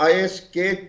ISK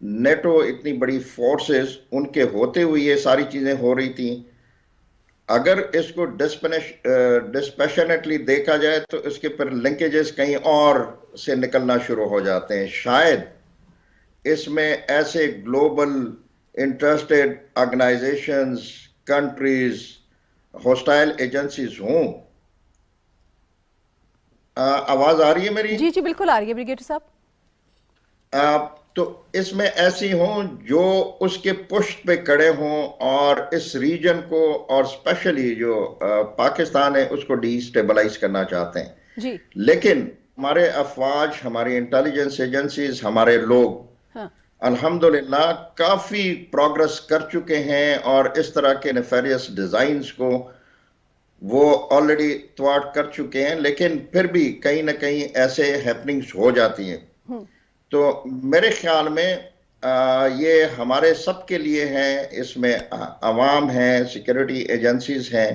NATO اتنی بڑی forces in کے ہوتے ہوئے یہ ساری چیزیں ہو رہی تھیں. اگر اس کو ڈسپیشنیٹلی دیکھا جائے تو اس کے پر لنکیجز کہیں اور سے نکلنا شروع ہو جاتے ہیں. شاید اس میں ایسے global interested organizations, countries, hostile agencies ہوں. آواز آ رہی ہے میری؟ جی جی بالکل آ رہی ہے بریگیڈیئر صاحب. تو اس میں ایسی ہوں جو اس کے پشت پہ کڑے ہوں اور اس ریجن کو اور اسپیشلی جو پاکستان ہے اس کو ڈی سٹیبلائز کرنا چاہتے ہیں. جی لیکن ہمارے افواج، ہماری انٹیلیجنس ایجنسیز، ہمارے لوگ الحمدللہ کافی پروگرس کر چکے ہیں اور اس طرح کے نیفیریس ڈیزائنز کو وہ آلریڈی تھوارٹ کر چکے ہیں. لیکن پھر بھی کہیں نہ کہیں ایسے ہیپننگز ہو جاتی ہیں. تو میرے خیال میں یہ ہمارے سب کے لیے ہیں. اس میں عوام ہیں، سیکیورٹی ایجنسیز ہیں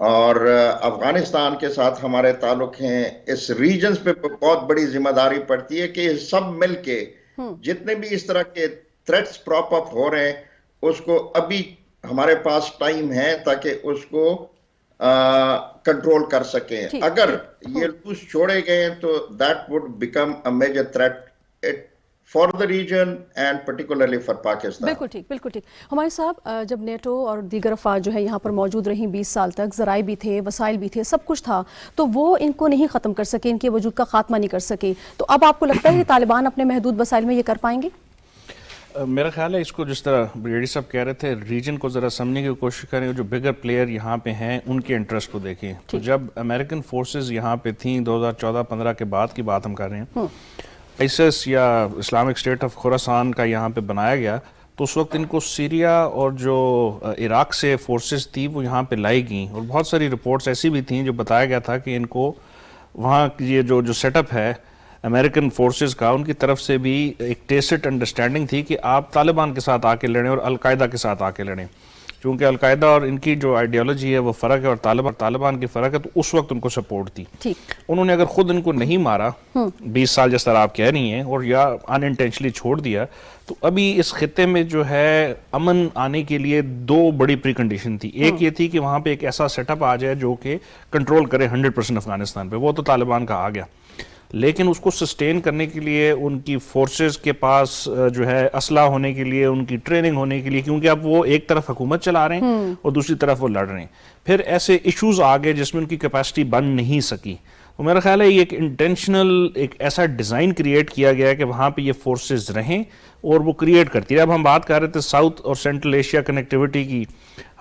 اور افغانستان کے ساتھ ہمارے تعلق ہیں. اس ریجنز پہ بہت بڑی ذمہ داری پڑتی ہے کہ سب مل کے جتنے بھی اس طرح کے تھریٹس پراپ اپ ہو رہے ہیں اس کو ابھی ہمارے پاس ٹائم ہے تاکہ اس کو کنٹرول کر سکیں. اگر یہ لوز چھوڑے گئے تو that would become a major threat for the region and particularly for Pakistan. بالکل ٹھیک بالکل ٹھیک. ہمارے صاحب جب نیٹو اور دیگر افواج جو ہے یہاں پر موجود رہیں 20 سال تک، ذرائع بھی تھے، وسائل بھی تھے، سب کچھ تھا، تو وہ ان کو نہیں ختم کر سکے، ان کے وجود کا خاتمہ نہیں کر سکے. تو اب آپ کو لگتا ہے کہ طالبان اپنے محدود وسائل میں یہ کر پائیں گے؟ میرا خیال ہے اس کو جس طرح بریگیڈیئر صاحب کہہ رہے تھے ریجن کو ذرا سمجھنے کی کوشش کریں. جو بگر پلیئر یہاں پہ ہیں ان کے انٹرسٹ کو دیکھیں. تو جب امریکن فورسز یہاں پہ تھیں 2014-15 کے بعد کی بات ہم کر رہے ہیں، ISIS یا اسلامک اسٹیٹ آف خراسان کا یہاں پہ بنایا گیا، تو اس وقت ان کو سیریا اور جو عراق سے فورسز تھی وہ یہاں پہ لائی گئیں. اور بہت ساری رپورٹس ایسی بھی تھیں جو بتایا گیا تھا کہ ان کو وہاں یہ جو سیٹ اپ ہے امریکن فورسز کا، ان کی طرف سے بھی ایک ٹیسٹ انڈرسٹینڈنگ تھی کہ آپ طالبان کے ساتھ آ کے لڑیں اور القاعدہ کے ساتھ آ کے لڑیں. چونکہ القاعدہ اور ان کی جو آئیڈیالوجی ہے وہ فرق ہے اور طالبان کی فرق ہے، تو اس وقت ان کو سپورٹ تھی. انہوں نے اگر خود ان کو نہیں مارا 20 سال جس طرح آپ کہہ رہی ہیں اور یا ان انٹینشنلی چھوڑ دیا، تو ابھی اس خطے میں جو ہے امن آنے کے لیے 2 بڑی پری کنڈیشن تھی. ایک یہ تھی کہ وہاں پہ ایک ایسا سیٹ اپ آ جائے جو کہ کنٹرول کرے 100% افغانستان پہ. وہ تو طالبان کا آ گیا، لیکن اس کو سسٹین کرنے کے لیے ان کی فورسز کے پاس جو ہے اسلحہ ہونے کے لیے، ان کی ٹریننگ ہونے کے لیے، کیونکہ اب وہ ایک طرف حکومت چلا رہے ہیں اور دوسری طرف وہ لڑ رہے ہیں. پھر ایسے ایشوز آ گئے جس میں ان کی کیپیسٹی بن نہیں سکی. تو میرا خیال ہے یہ ایک انٹینشنل ایک ایسا ڈیزائن کریٹ کیا گیا ہے کہ وہاں پہ یہ فورسز رہیں اور وہ کریٹ کرتی ہے. اب ہم بات کر رہے تھے ساؤتھ اور سینٹرل ایشیا کنیکٹیوٹی کی،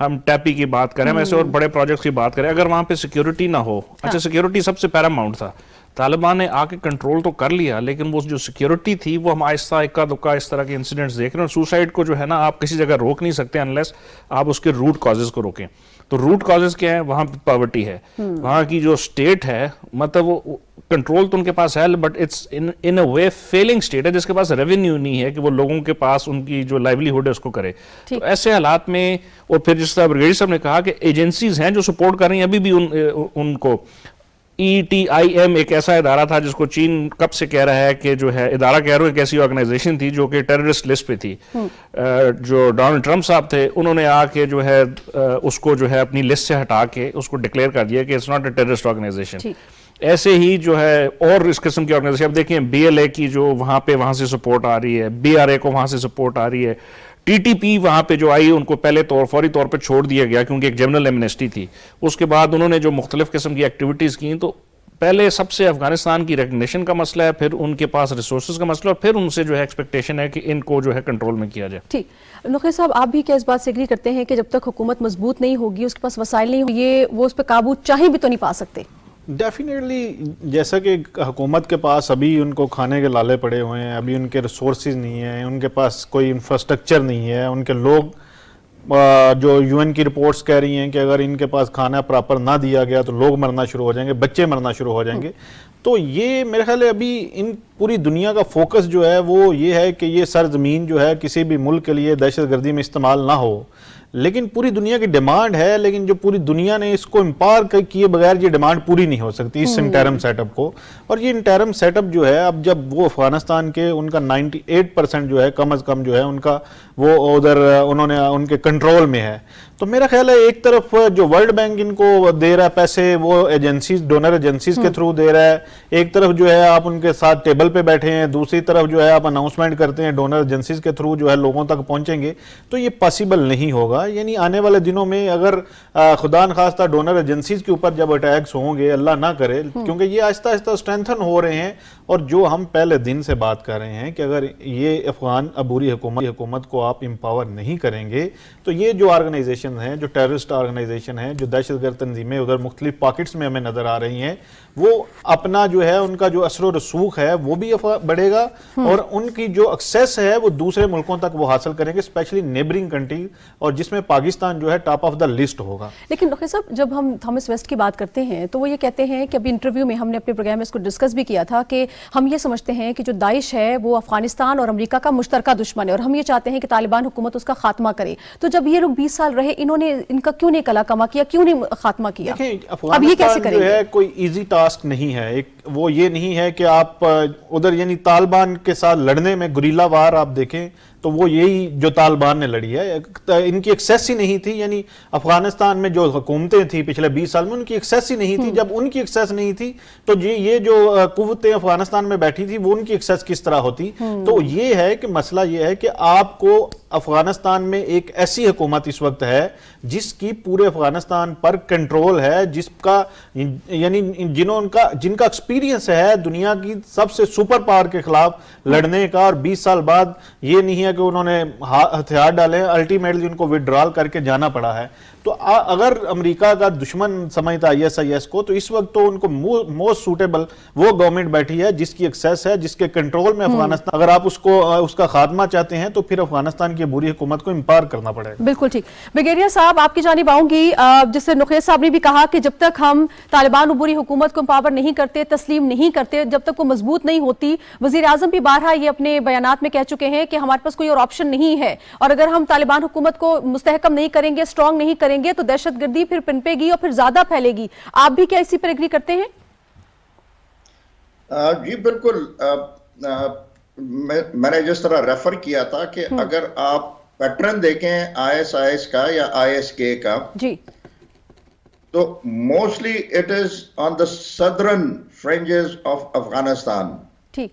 ہم ٹیپی کی بات کریں، ہم ایسے اور بڑے پروجیکٹس کی بات کریں. اگر وہاں پہ سیکیورٹی نہ ہو، اچھا سیکیورٹی سب سے پیراماؤنٹ تھا، طالبان نے آ کے کنٹرول تو کر لیا، لیکن وہ جو سیکیورٹی تھی وہ ہم آہستہ اکا دکا اس طرح کے انسیڈنٹس دیکھ رہے ہیں. سوسائڈ کو جو ہے نا آپ کسی جگہ روک نہیں سکتے انلیس آپ اس کے روٹ کازز کو روکیں. تو روٹ کازز کیا ہیں؟ وہاں پہ پاورٹی ہے، وہاں کی جو اسٹیٹ ہے، مطلب وہ کنٹرول تو ان کے پاس ہے but it's in a way failing state ہے، جس کے پاس ریونیو نہیں ہے کہ وہ لوگوں کے پاس ان کی جو لائیولیہڈ ہے اس کو کرے. تو ایسے حالات میں، اور پھر جس طرح بریگیڈیئر صاحب نے کہا کہ ایجنسیز ہیں جو سپورٹ کر رہی ہیں ابھی بھی ان کو. ETIM ایک ایسا ادارہ تھا جس کو چین کب سے کہہ رہا ہے کہ جو ہے ادارہ کہہ رہا ہے، ایک ایسی آرگنائزیشن تھی جو کہ ٹیررسٹ لسٹ پہ تھی. جو ڈونلڈ ٹرمپ صاحب تھے انہوں نے آ کے جو ہے اس کو جو ہے اپنی لسٹ سے ہٹا کے اس کو ڈکلیئر کر دیا کہ it's not a terrorist organization. ایسے ہی جو ہے اور اس قسم کی آرگنائزیشن اب دیکھیں BLA کی جو وہاں سے سپورٹ آ رہی ہے، BRA کو وہاں سے سپورٹ آ رہی ہے، TTP وہاں پہ جو آئی ان کو پہلے فوری طور پہ چھوڑ دیا گیا کیونکہ ایک جنرل ایمنسٹی تھی. اس کے بعد انہوں نے جو مختلف قسم کی ایکٹیویٹیز کی، تو پہلے سب سے افغانستان کی ریکگنیشن کا مسئلہ ہے، پھر ان کے پاس ریسورسز کا مسئلہ، اور پھر ان سے جو ہے ایکسپیکٹیشن ہے کہ ان کو جو ہے کنٹرول میں کیا جائے. ٹھیک. نقی صاحب آپ بھی کیا اس بات سے ایگری کرتے ہیں کہ جب تک حکومت مضبوط نہیں ہوگی، اس کے پاس وسائل نہیں ہوگی، وہ اس پہ قابو چاہیں بھی تو نہیں پا سکتے؟ ڈیفینیٹلی، جیسا کہ حکومت کے پاس ابھی ان کو کھانے کے لالے پڑے ہوئے ہیں، ابھی ان کے ریسورسز نہیں ہیں، ان کے پاس کوئی انفراسٹرکچر نہیں ہے، ان کے لوگ جو UN کی رپورٹس کہہ رہی ہیں کہ اگر ان کے پاس کھانا پراپر نہ دیا گیا تو لوگ مرنا شروع ہو جائیں گے، بچے مرنا شروع ہو جائیں گے. تو یہ میرے خیال ہے ابھی ان پوری دنیا کا فوکس جو ہے وہ یہ ہے کہ یہ سرزمین جو ہے کسی بھی ملک کے لیے دہشت گردی میں استعمال نہ ہو. لیکن پوری دنیا کی ڈیمانڈ ہے, لیکن جو پوری دنیا نے اس کو امپاور کیے بغیر یہ ڈیمانڈ پوری نہیں ہو سکتی اس انٹرم سیٹ اپ کو. اور یہ انٹرم سیٹ اپ جو ہے اب جب وہ افغانستان کے ان کا 98% جو ہے کم از کم جو ہے ان کا وہ ادھر انہوں نے ان کے کنٹرول میں ہے, تو میرا خیال ہے ایک طرف جو ورلڈ بینک ان کو دے رہا ہے پیسے وہ ایجنسیز ڈونر ایجنسیز کے تھرو دے رہا ہے, ایک طرف جو ہے آپ ان کے ساتھ ٹیبل پہ بیٹھے ہیں, دوسری طرف جو ہے آپ اناؤنسمنٹ کرتے ہیں ڈونر ایجنسیز کے تھرو جو ہے لوگوں تک پہنچیں گے, تو یہ پاسبل نہیں ہوگا. یعنی آنے والے دنوں میں اگر خدا نخواستہ ڈونر ایجنسیز کے اوپر جب اٹیکس ہوں گے, اللہ نہ کرے, کیونکہ یہ آہستہ آہستہ اسٹرینتھن ہو رہے ہیں, اور جو ہم پہلے دن سے بات کر رہے ہیں کہ اگر یہ افغان عبوری حکومت کو آپ امپاور نہیں کریں گے تو یہ جو آرگنائزیشن ہیں, جو ٹیررسٹ آرگنائزیشن ہیں, جو دہشت گرد تنظیمیں ادھر مختلف پاکٹس میں ہمیں نظر آ رہی ہیں, وہ اپنا جو ہے ان کا جو اثر و رسوخ ہے وہ بھی بڑھے گا, اور ان کی جو ایکسیس ہے وہ دوسرے ملکوں تک وہ حاصل کریں گے, اسپیشلی نیبرنگ کنٹری, اور جس میں پاکستان جو ہے ٹاپ آف دا لسٹ ہوگا. لیکن نقی صاحب جب ہم تھامس ویسٹ کی بات کرتے ہیں تو وہ یہ کہتے ہیں کہ ابھی انٹرویو میں ہم نے اپنے پروگرام میں اس کو ڈسکس بھی کیا تھا کہ ہم یہ سمجھتے ہیں کہ جو داعش ہے وہ افغانستان اور امریکہ کا مشترکہ دشمن ہے, اور ہم یہ چاہتے ہیں کہ طالبان حکومت اس کا خاتمہ کرے. تو جب یہ لوگ 20 سال رہے, انہوں نے ان کا کیوں نہیں کلا کما کیا, کیوں نہیں خاتمہ کیا؟ اب یہ کیسے کریں جو گے؟ ہے کوئی ایزی ٹاسک نہیں ہے, وہ یہ نہیں ہے کہ آپ ادھر یعنی طالبان کے ساتھ لڑنے میں گریلا وار آپ دیکھیں تو وہ یہی جو طالبان نے لڑی ہے, ان کی ایکسیس ہی نہیں تھی. یعنی افغانستان میں جو حکومتیں تھیں پچھلے 20 سال میں ان کی ایکسیس ہی نہیں تھی. جب ان کی ایکسیس نہیں تھی تو یہ جو قوتیں افغانستان میں بیٹھی تھی وہ ان کی ایکسیس کس طرح ہوتی؟ تو یہ ہے کہ مسئلہ یہ ہے کہ آپ کو افغانستان میں ایک ایسی حکومت اس وقت ہے جس کی پورے افغانستان پر کنٹرول ہے, جس کا یعنی جن کا ایکسپیرینس ہے دنیا کی سب سے سپر پاور کے خلاف لڑنے کا, اور 20 سال بعد یہ نہیں ہے کہ انہوں نے ہتھیار ڈالے, الٹیمیٹلی ان کو وڈرال کر کے جانا پڑا ہے. تو اگر امریکہ کا دشمن سمجھتا ہے ISIS کو, تو اس وقت تو ان کو موسٹ سوٹیبل وہ گورنمنٹ بیٹھی ہے جس کی ایکسیس ہے, جس کے کنٹرول میں افغانستان. اگر آپ اس کا خاتمہ چاہتے ہیں تو پھر افغانستان کی عبوری حکومت کو امپاور کرنا پڑے گا. بالکل ٹھیک. بریگیڈیئر صاحب آپ کی جانب آؤں گی. جس سے نقیب صاحب نے بھی کہا کہ جب تک ہم طالبان عبوری حکومت کو امپاور نہیں کرتے, تسلیم نہیں کرتے, جب تک وہ مضبوط نہیں ہوتی, وزیر اعظم بھی بارہا یہ اپنے بیانات میں کہہ چکے ہیں کہ ہمارے پاس کوئی اور آپشن نہیں ہے, اور اگر ہم طالبان حکومت کو مستحکم نہیں کریں گے, اسٹرانگ نہیں کریں گے, تو دہشت گردی پھر پنپے گی اور پھر زیادہ پھیلے گی. آپ بھی کیا اسی پر ایگری کرتے ہیں؟ جی بالکل. میں نے جس طرح ریفر کیا تھا کہ اگر آپ پیٹرن دیکھیں ISIS کا یا ISK کا, جی, تو mostly it is on the southern fringes of Afghanistan. ٹھیک.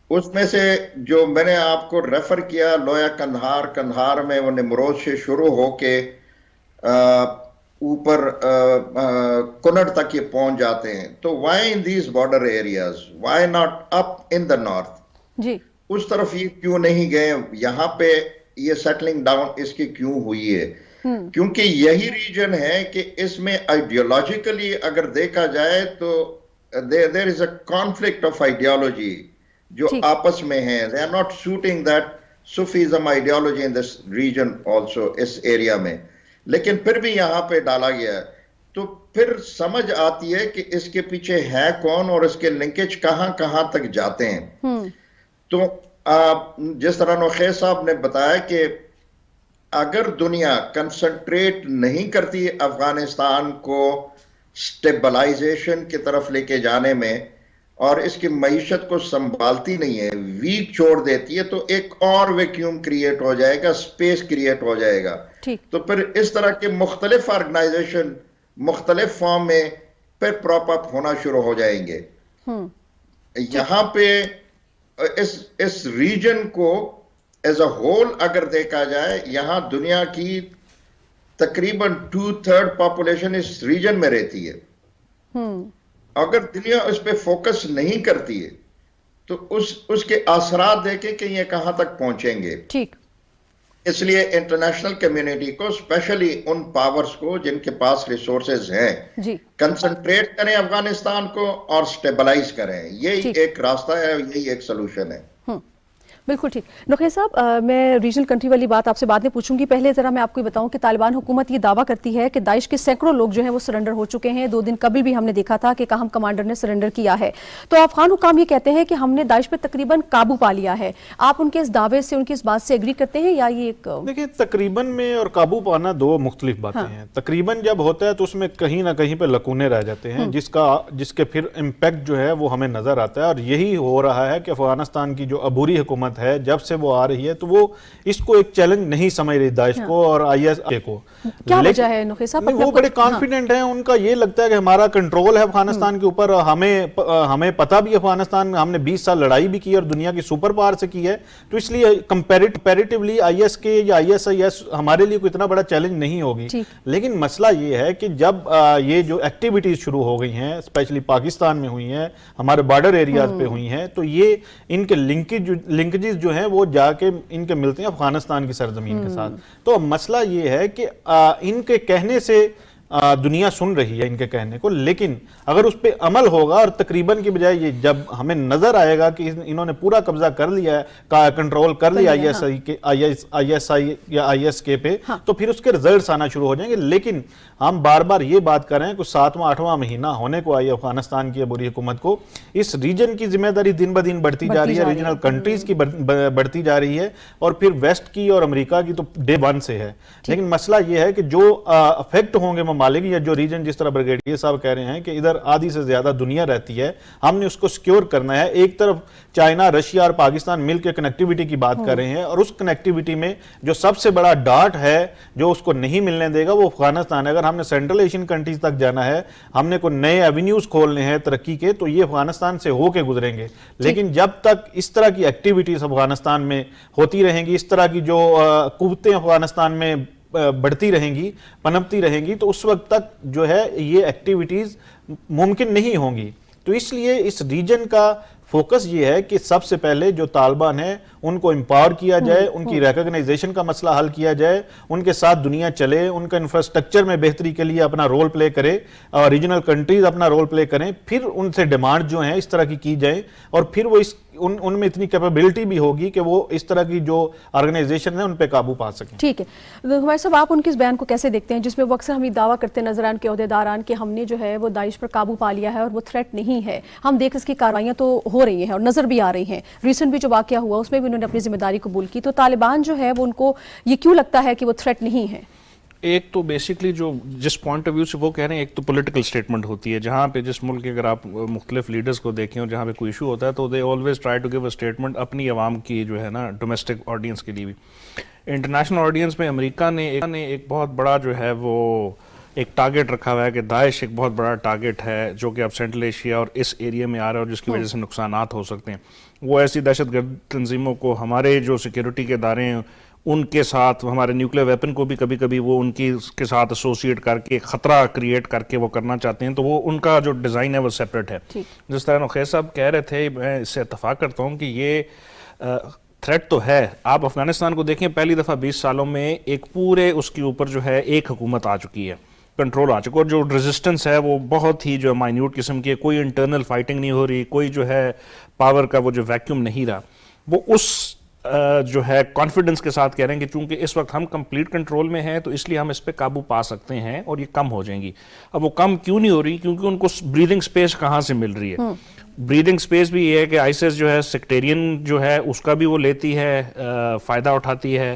اس میں سے جو میں نے آپ کو ریفر کیا, لویا کندھار میں وہ نمروز سے شروع ہو کے اوپر کنڑ تک یہ پہنچ جاتے ہیں. تو why in these border areas, why not up in the north? جی, اس طرف یہ کیوں نہیں گئے, یہاں پہ یہ سیٹلنگ ڈاؤن اس کی کیوں ہوئی ہے؟ کیونکہ یہی ریجن ہے کہ اس میں آئیڈیالوجیکلی اگر دیکھا جائے تو there is a conflict of ideology جو آپس میں ہیں. they are not suiting that Sufism ideology in this region also, اس ایریا میں. لیکن پھر بھی یہاں پہ ڈالا گیا ہے, تو پھر سمجھ آتی ہے کہ اس کے پیچھے ہے کون اور اس کے لنکیج کہاں کہاں تک جاتے ہیں. تو جس طرح نوخیز صاحب نے بتایا کہ اگر دنیا کنسنٹریٹ نہیں کرتی افغانستان کو سٹیبلائزیشن کی طرف لے کے جانے میں, اور اس کی معیشت کو سنبھالتی نہیں ہے, ویک چھوڑ دیتی ہے, تو ایک اور ویکیوم کریٹ ہو جائے گا, سپیس کریٹ ہو جائے گا. تو پھر اس طرح کے مختلف آرگنائزیشن مختلف فارم میں پھر پراپ اپ ہونا شروع ہو جائیں گے. یہاں پہ اس ریجن کو ایز اے ہول اگر دیکھا جائے, یہاں دنیا کی تقریباً 2/3 پاپولیشن اس ریجن میں رہتی ہے. اگر دنیا اس پہ فوکس نہیں کرتی ہے تو اس کے اثرات دیکھیں کہ یہ کہاں تک پہنچیں گے. ٹھیک. اس لیے انٹرنیشنل کمیونٹی کو, اسپیشلی ان پاورز کو جن کے پاس ریسورسز ہیں, کنسنٹریٹ کریں افغانستان کو اور سٹیبلائز کریں. یہی ایک راستہ ہے, یہی ایک سلوشن ہے. بالکل ٹھیک. نقیہ صاحب, میں ریجنل کنٹری والی بات آپ سے بعد میں پوچھوں گی, پہلے ذرا میں آپ کو یہ بتاؤں کہ طالبان حکومت یہ دعویٰ کرتی ہے کہ داعش کے سینکڑوں لوگ جو ہیں وہ سرنڈر ہو چکے ہیں. 2 دن قبل بھی ہم نے دیکھا تھا کہ اہم کمانڈر نے سرنڈر کیا ہے. تو افغان حکام یہ کہتے ہیں کہ ہم نے داعش پہ تقریباً قابو پا لیا ہے. آپ ان کے اس دعوے سے, ان کی اس بات سے ایگری کرتے ہیں یا یہ ایک؟ دیکھیں, تقریباً میں اور قابو پانا 2 مختلف باتیں ہیں. تقریباً جب ہوتا ہے تو اس میں کہیں نہ کہیں پہ لکونے رہ جاتے ہیں, جس کے پھر امپیکٹ جو ہے وہ ہمیں نظر آتا ہے. اور یہی ہو رہا ہے کہ افغانستان کی جو عبوری حکومت ہے جب سے وہ آ رہی ہے تو وہ اس کو ایک چیلنج نہیں سمجھ رہی داعش کو اور آئی ایس کو. کیا وجہ ہے نقیہ صاحب؟ وہ بڑے کانفیڈنٹ ہیں, ان کا یہ لگتا ہے کہ ہمارا کنٹرول ہے افغانستان کے اوپر. ہمیں پتہ بھی افغانستان, ہم نے 20 سال لڑائی بھی کی اور دنیا کی سپر پاور سے کی ہے, تو اس لیے کمپیریٹیولی آئی ایس کے یا آئی ایس ہمارے لیے کوئی اتنا بڑا چیلنج نہیں ہوگی. لیکن مسئلہ یہ ہے کہ جب یہ جو ایکٹیویٹیز شروع ہو گئی ہیں, اسپیشلی پاکستان میں ہوئی ہیں, ہمارے بارڈر ایریاز پہ ہوئی ہیں, تو یہ ان کے لنکیجز جو ہیں وہ جا کے ان کے ملتے ہیں افغانستان کی سرزمین کے ساتھ. تو مسئلہ یہ ہے کہ ان کے کہنے سے دنیا سن رہی ہے ان کے کہنے کو, لیکن اگر اس پہ عمل ہوگا اور تقریباً کی بجائے یہ جب ہمیں نظر آئے گا کہ انہوں نے پورا قبضہ کر لیا ہے, کنٹرول کر لیا آئی ایس آئی یا آئی ایس کے پہ, تو پھر اس کے رزلٹس آنا شروع ہو جائیں گے. لیکن ہم بار بار یہ بات کر رہے ہیں کہ 7واں 8واں مہینہ ہونے کو آئی افغانستان کی عبوری حکومت کو. اس ریجن کی ذمہ داری دن بدن بڑھتی جا رہی ہے, ریجنل کنٹریز کی بڑھتی جا رہی ہے, اور پھر ویسٹ کی اور امریکہ کی تو ڈے 1 سے ہے. لیکن مسئلہ یہ ہے کہ جو افیکٹ ہوں گے ممالک یا جو ریجن, جس طرح بریگیڈیئر صاحب کہہ رہے ہیں کہ ادھر آدھی سے زیادہ دنیا رہتی ہے, ہم نے اس کو سیکیور کرنا ہے. ایک طرف چائنا, رشیا اور پاکستان مل کے کنیکٹیوٹی کی بات کر رہے ہیں, اور اس کنیکٹیوٹی میں جو سب سے بڑا ڈاٹ ہے جو اس کو نہیں ملنے دے گا وہ افغانستان ہے. اگر ہم نے سینٹرل ایشین کنٹریز تک جانا ہے, ہم نے کوئی نئے ایونیوز کھولنے ہیں ترقی کے, تو یہ افغانستان سے ہو کے گزریں گے. لیکن جب تک اس طرح کی ایکٹیویٹیز افغانستان میں ہوتی رہیں گی, اس طرح کی جو قوتیں افغانستان میں بڑھتی رہیں گی, پنپتی رہیں گی, تو اس وقت تک جو ہے یہ ایکٹیویٹیز ممکن نہیں ہوں گی. تو اس لیے اس ریجن کا فوکس یہ ہے کہ سب سے پہلے جو طالبان ہیں ان کو امپاور کیا جائے, ان کی ریکگنائزیشن کا مسئلہ حل کیا جائے, ان کے ساتھ دنیا چلے, ان کا انفراسٹرکچر میں بہتری کے لیے اپنا رول پلے کرے, اور ریجنل کنٹریز اپنا رول پلے کریں. پھر ان سے ڈیمانڈ جو ہیں اس طرح کی جائیں, اور پھر وہ ان میں اتنی کیپیبلٹی بھی ہوگی کہ وہ اس طرح کی جو آرگنائزیشن ہے ان پہ قابو پا سکیں. ٹھیک ہے. ہمارے صاحب, آپ ان کے اس بیان کو کیسے دیکھتے ہیں جس میں وہ اکثر ہم یہ دعویٰ کرتے نظر آن کے عہدیداران کہ ہم نے جو ہے وہ داعش پر قابو پا لیا ہے اور وہ تھریٹ نہیں ہے؟ ہم دیکھ اس کی کارروائیاں تو ہو رہی ہیں اور نظر بھی آ رہی ہیں. ریسنٹ بھی جو واقعہ ہوا اس میں بھی انہوں نے اپنی ذمہ داری قبول کی. تو طالبان جو ہے وہ ان کو یہ کیوں لگتا ہے کہ وہ تھریٹ نہیں ہے؟ ایک تو بیسکلی جو جس پوائنٹ آف ویو سے وہ کہہ رہے ہیں, ایک تو پولیٹیکل سٹیٹمنٹ ہوتی ہے, جہاں پہ جس ملک کے اگر آپ مختلف لیڈرز کو دیکھیں اور جہاں پہ کوئی ایشو ہوتا ہے تو they always try to give a statement اپنی عوام کی جو ہے نا ڈومیسٹک آڈینس کے لیے بھی. انٹرنیشنل آڈینس میں امریکہ نے ایک بہت بڑا جو ہے وہ ایک ٹارگٹ رکھا ہوا ہے کہ داعش ایک بہت بڑا ٹارگٹ ہے جو کہ اب سینٹرل ایشیا اور اس ایریا میں آ رہا ہے, اور جس کی وجہ سے نقصانات ہو سکتے ہیں. وہ ایسی دہشت گرد تنظیموں کو ہمارے جو سیکیورٹی کے ادارے ہیں ان کے ساتھ, ہمارے نیوکلیر ویپن کو بھی کبھی کبھی وہ ان کے ساتھ ایسوسیٹ کر کے خطرہ کریٹ کر کے وہ کرنا چاہتے ہیں. تو وہ ان کا جو ڈیزائن ہے وہ سیپریٹ ہے. جس طرح نقیہ صاحب کہہ رہے تھے, میں اس سے اتفاق کرتا ہوں کہ یہ تھریٹ تو ہے. آپ افغانستان کو دیکھیں, پہلی دفعہ 20 سالوں میں ایک پورے اس کے اوپر جو ہے ایک حکومت آ چکی ہے, کنٹرول آ چکا, اور جو ریزسٹنس ہے وہ بہت ہی جو مائنیوٹ قسم کی ہے. کوئی انٹرنل فائٹنگ نہیں ہو رہی, کوئی جو ہے پاور کا وہ جو ویکیوم نہیں رہا. وہ اس جو ہے کانفیڈنس کے ساتھ کہہ رہے ہیں کہ چونکہ اس وقت ہم کمپلیٹ کنٹرول میں ہیں تو اس لیے ہم اس پہ قابو پا سکتے ہیں اور یہ کم ہو جائیں گی. اب وہ کم کیوں نہیں ہو رہی؟ کیونکہ ان کو بریدنگ سپیس کہاں سے مل رہی ہے. بریدنگ سپیس بھی یہ ہے کہ آئیسس جو ہے سیکٹیرین جو ہے اس کا بھی وہ لیتی ہے, فائدہ اٹھاتی ہے.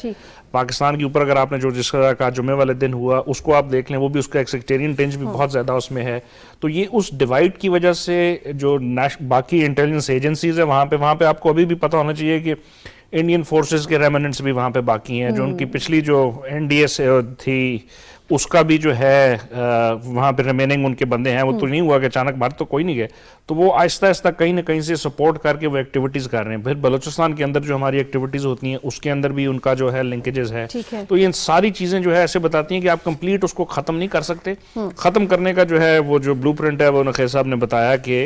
پاکستان کے اوپر اگر آپ نے جو جس طرح کا جمعے والے دن ہوا اس کو آپ دیکھ لیں, وہ بھی اس کا ایک سیکٹیرین ٹینج بھی بہت زیادہ اس میں ہے. تو یہ اس ڈیوائڈ کی وجہ سے جو باقی انٹیلیجنس ایجنسیز ہیں وہاں پہ آپ کو ابھی بھی پتہ ہونا چاہیے کہ انڈین فورسز کے ریمننٹس بھی وہاں پہ باقی ہیں. جو ان کی پچھلی جو این ڈی ایس تھی اس کا بھی جو ہے وہاں پہ ریمیننگ ان کے بندے ہیں. وہ تو نہیں ہوا کہ اچانک باہر تو کوئی نہیں گئے, تو وہ آہستہ آہستہ کہیں نہ کہیں سے سپورٹ کر کے وہ ایکٹیویٹیز کر رہے ہیں. پھر بلوچستان کے اندر جو ہماری ایکٹیویٹیز ہوتی ہیں اس کے اندر بھی ان کا جو ہے لنکیجز ہے. تو یہ ساری چیزیں جو ہے ایسے بتاتی ہیں کہ آپ کمپلیٹ اس کو ختم نہیں کر سکتے. ختم کرنے کا جو ہے وہ جو بلو پرنٹ ہے وہ نقیہ صاحب نے بتایا کہ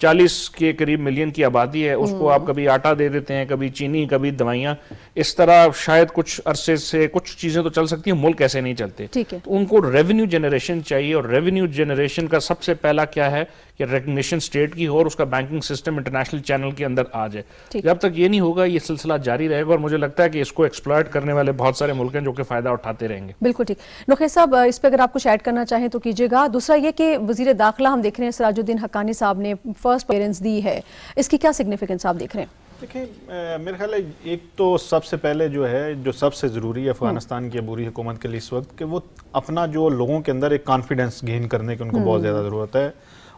40 کے قریب ملین کی آبادی ہے, اس کو آپ کبھی آٹا دے دیتے ہیں, کبھی چینی, کبھی دوائیاں, اس طرح شاید کچھ عرصے سے کچھ چیزیں تو چل سکتی ہیں, ملک ایسے نہیں چلتے. ٹھیک ہے. تو ان کو ریونیو جنریشن چاہیے, اور ریونیو جنریشن کا سب سے پہلا کیا ہے کہ ریکگنیشن اسٹیٹ کی ہو اور اس کا بینکنگ سسٹم انٹرنیشنل چینل کے اندر آ جائے. جب تک یہ نہیں ہوگا یہ سلسلہ جاری رہے گا, اور مجھے لگتا ہے کہ اس کو ایکسپلائٹ کرنے والے بہت سارے ملک ہیں جو کہ فائدہ اٹھاتے رہیں گے. بالکل ٹھیک. نوخیر صاحب, اس پہ اگر آپ کچھ ایڈ کرنا چاہیں تو کیجیے گا. دوسرا یہ کہ وزیر داخلہ ہم دیکھ رہے ہیں سراج الدین حقانی صاحب نے فرسٹ اپیئرنس دی ہے, اس کی کیا سگنیفیکنس آپ دیکھ رہے ہیں؟ دیکھیں میرے خیال ہے ایک تو سب سے پہلے جو سب سے ضروری ہے افغانستان کی عبوری حکومت کے لیے اس وقت, کہ وہ اپنا جو لوگوں کے اندر ایک کانفیڈنس گین کرنے کی ان کو بہت زیادہ ضرورت ہے,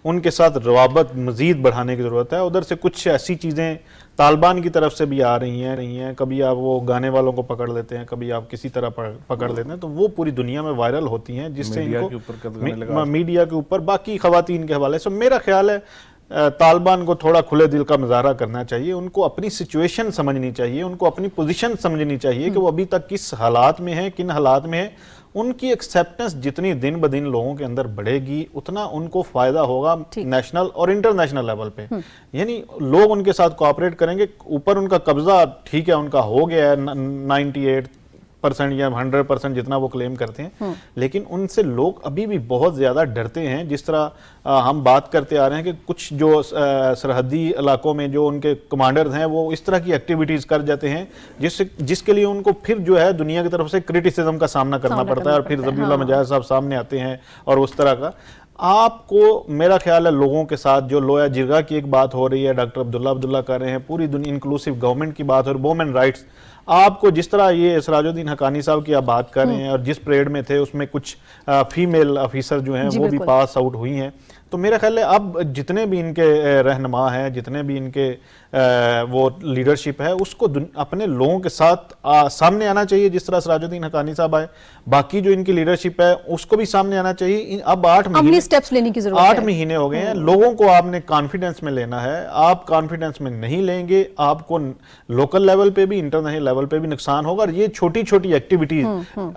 ان کے ساتھ روابط مزید بڑھانے کی ضرورت ہے. ادھر سے کچھ ایسی چیزیں طالبان کی طرف سے بھی آ رہی ہیں, کبھی آپ وہ گانے والوں کو پکڑ لیتے ہیں, کبھی آپ کسی طرح پکڑ لیتے ہیں, تو وہ پوری دنیا میں وائرل ہوتی ہیں, جس سے ان کو میڈیا کے اوپر باقی خواتین کے حوالے سے. میرا خیال ہے طالبان کو تھوڑا کھلے دل کا مظاہرہ کرنا چاہیے, ان کو اپنی سچویشن سمجھنی چاہیے, ان کو اپنی پوزیشن سمجھنی چاہیے کہ وہ ابھی تک کس حالات میں ہیں, کن حالات میں ہیں. ان کی ایکسیپٹنس جتنی دن بدن لوگوں کے اندر بڑھے گی اتنا ان کو فائدہ ہوگا نیشنل اور انٹرنیشنل لیول پہ. یعنی لوگ ان کے ساتھ کوآپریٹ کریں گے. اوپر ان کا قبضہ ٹھیک ہے ان کا ہو گیا ہے 98% یا 100% جتنا وہ کلیم کرتے ہیں, لیکن ان سے لوگ ابھی بھی بہت زیادہ ڈرتے ہیں. جس طرح ہم بات کرتے آ رہے ہیں کہ کچھ جو سرحدی علاقوں میں جو ان کے کمانڈرز ہیں وہ اس طرح کی ایکٹیویٹیز کر جاتے ہیں جس کے لیے ان کو پھر جو ہے دنیا کی طرف سے کرٹیسزم کا سامنا کرنا پڑتا ہے, اور پھر ذبیح اللہ مجاہد صاحب سامنے آتے ہیں اور اس طرح کا. آپ کو میرا خیال ہے لوگوں کے ساتھ جو لویا جرگا کی ایک بات ہو رہی ہے, ڈاکٹر عبداللہ کر رہے ہیں, پوری دنیا انکلوسیو گورنمنٹ کی بات اور وومن رائٹس, آپ کو جس طرح یہ سراج الدین حقانی صاحب کی آپ بات کر رہے ہیں, اور جس پریڈ میں تھے اس میں کچھ فیمیل آفیسر جو ہیں وہ بھی پاس آؤٹ ہوئی ہیں. تو میرا خیال ہے اب جتنے بھی ان کے رہنما ہیں, جتنے بھی ان کے وہ لیڈرشپ ہے, اس کو اپنے لوگوں کے ساتھ سامنے آنا چاہیے جس طرح سراج الدین حقانی صاحب آئے. باقی جو ان کی لیڈرشپ ہے اس کو بھی سامنے آنا چاہیے. اب 8 مہینے ہو گئے ہیں, لوگوں کو آپ نے کانفیڈنس میں لینا ہے. آپ کانفیڈنس میں نہیں لیں گے, آپ کو لوکل لیول پہ بھی انٹرنیشنل لیول پہ بھی نقصان ہوگا. اور یہ چھوٹی چھوٹی ایکٹیویٹیز,